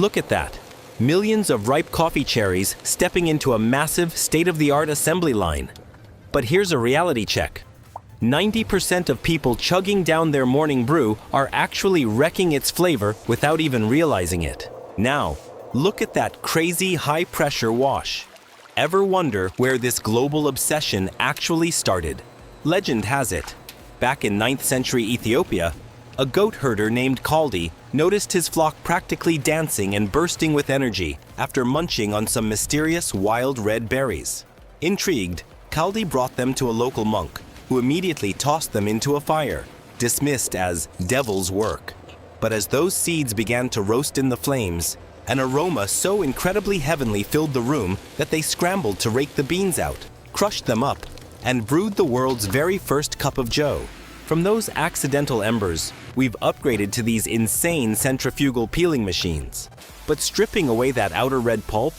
Look at that. Millions of ripe coffee cherries stepping into a massive, state-of-the-art assembly line. But here's a reality check. 90% of people chugging down their morning brew are actually wrecking its flavor without even realizing it. Now, look at that crazy high-pressure wash. Ever wonder where this global obsession actually started? Legend has it, back in 9th century Ethiopia, a goat herder named Kaldi noticed his flock practically dancing and bursting with energy after munching on some mysterious wild red berries. Intrigued, Kaldi brought them to a local monk, who immediately tossed them into a fire, dismissed as devil's work. But as those seeds began to roast in the flames, an aroma so incredibly heavenly filled the room that they scrambled to rake the beans out, crushed them up, and brewed the world's very first cup of joe. From those accidental embers, we've upgraded to these insane centrifugal peeling machines. But stripping away that outer red pulp,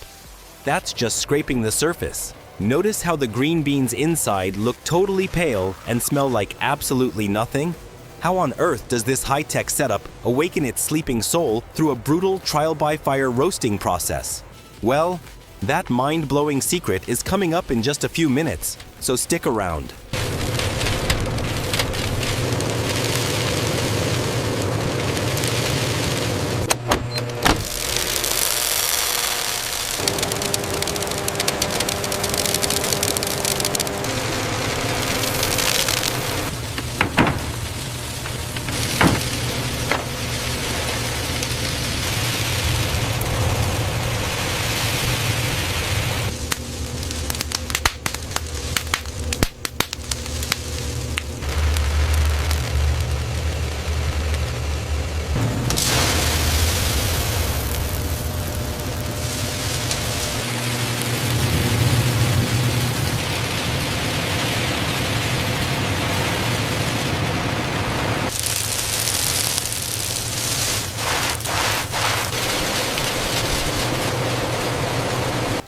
that's just scraping the surface. Notice how the green beans inside look totally pale and smell like absolutely nothing? How on earth does this high-tech setup awaken its sleeping soul through a brutal trial-by-fire roasting process? Well, that mind-blowing secret is coming up in just a few minutes, so stick around.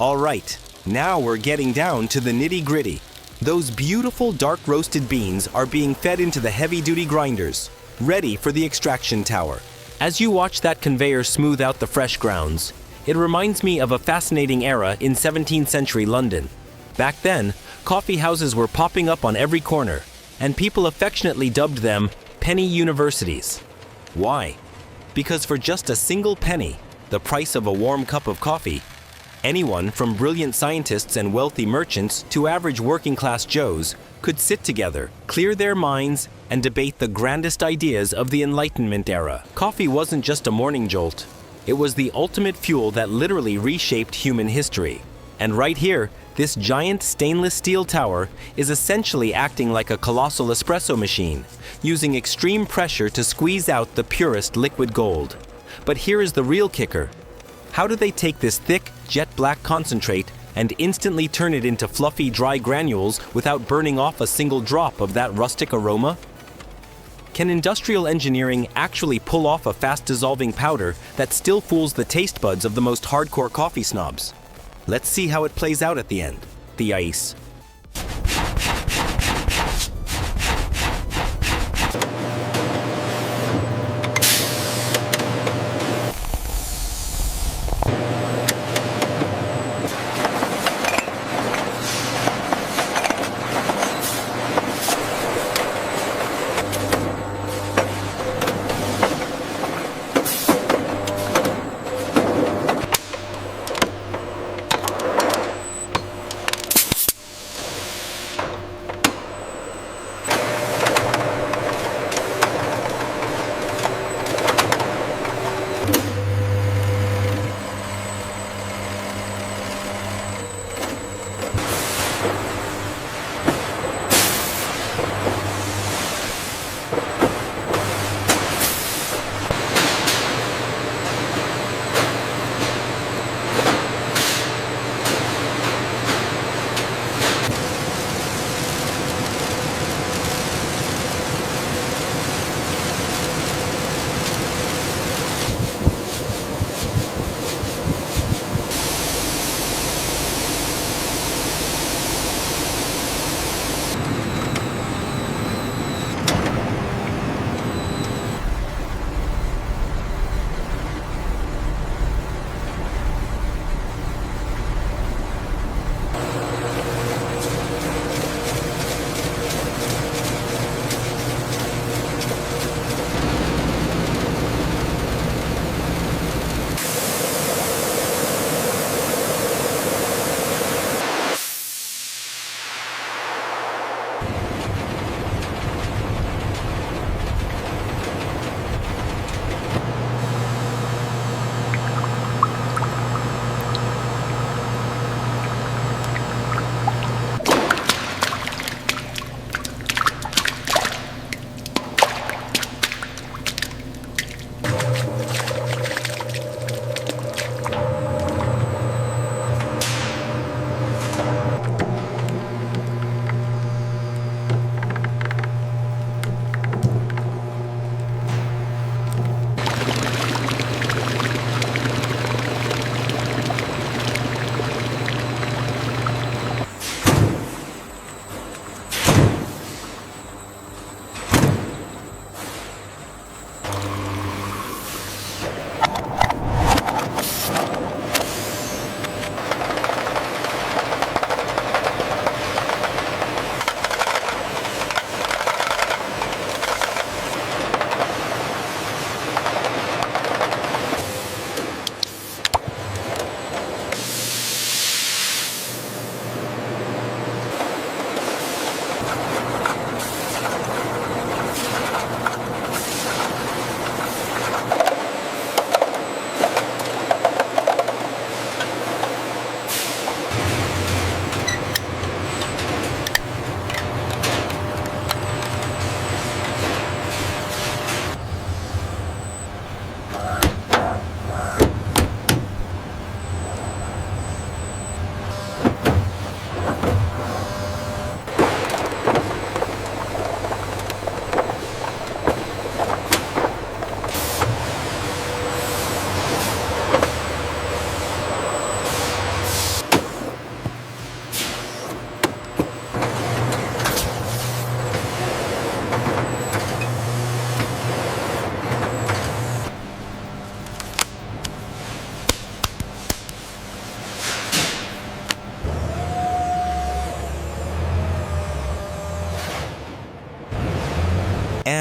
All right, now we're getting down to the nitty-gritty. Those beautiful dark roasted beans are being fed into the heavy-duty grinders, ready for the extraction tower. As you watch that conveyor smooth out the fresh grounds, it reminds me of a fascinating era in 17th century London. Back then, coffee houses were popping up on every corner, and people affectionately dubbed them penny universities. Why? Because for just a single penny, the price of a warm cup of coffee, anyone from brilliant scientists and wealthy merchants to average working-class Joes could sit together, clear their minds, and debate the grandest ideas of the Enlightenment era. Coffee wasn't just a morning jolt. It was the ultimate fuel that literally reshaped human history. And right here, this giant stainless steel tower is essentially acting like a colossal espresso machine, using extreme pressure to squeeze out the purest liquid gold. But here is the real kicker. How do they take this thick, jet-black concentrate and instantly turn it into fluffy, dry granules without burning off a single drop of that rustic aroma? Can industrial engineering actually pull off a fast-dissolving powder that still fools the taste buds of the most hardcore coffee snobs? Let's see how it plays out at the end. The ice.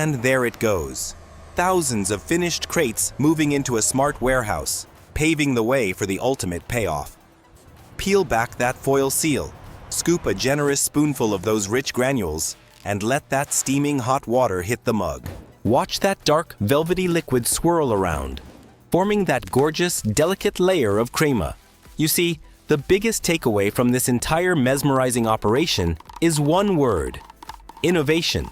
And there it goes. Thousands of finished crates moving into a smart warehouse, paving the way for the ultimate payoff. Peel back that foil seal, scoop a generous spoonful of those rich granules, and let that steaming hot water hit the mug. Watch that dark, velvety liquid swirl around, forming that gorgeous, delicate layer of crema. You see, the biggest takeaway from this entire mesmerizing operation is one word: innovation.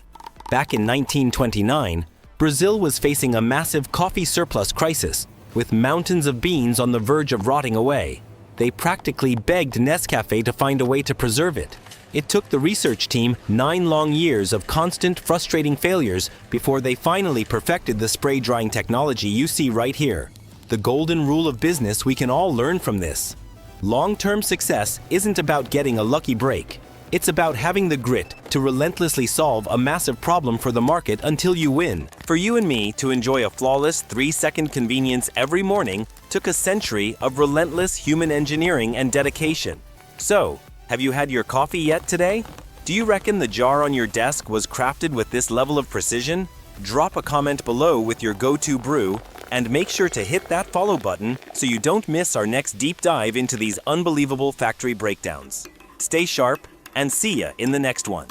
Back in 1929, Brazil was facing a massive coffee surplus crisis, with mountains of beans on the verge of rotting away. They practically begged Nescafe to find a way to preserve it. It took the research team 9 long years of constant, frustrating failures before they finally perfected the spray drying technology you see right here. The golden rule of business we can all learn from this: long-term success isn't about getting a lucky break. It's about having the grit to relentlessly solve a massive problem for the market until you win. For you and me to enjoy a flawless 3-second convenience every morning took a century of relentless human engineering and dedication. So, have you had your coffee yet today? Do you reckon the jar on your desk was crafted with this level of precision? Drop a comment below with your go-to brew, and make sure to hit that follow button so you don't miss our next deep dive into these unbelievable factory breakdowns. Stay sharp, and see ya in the next one.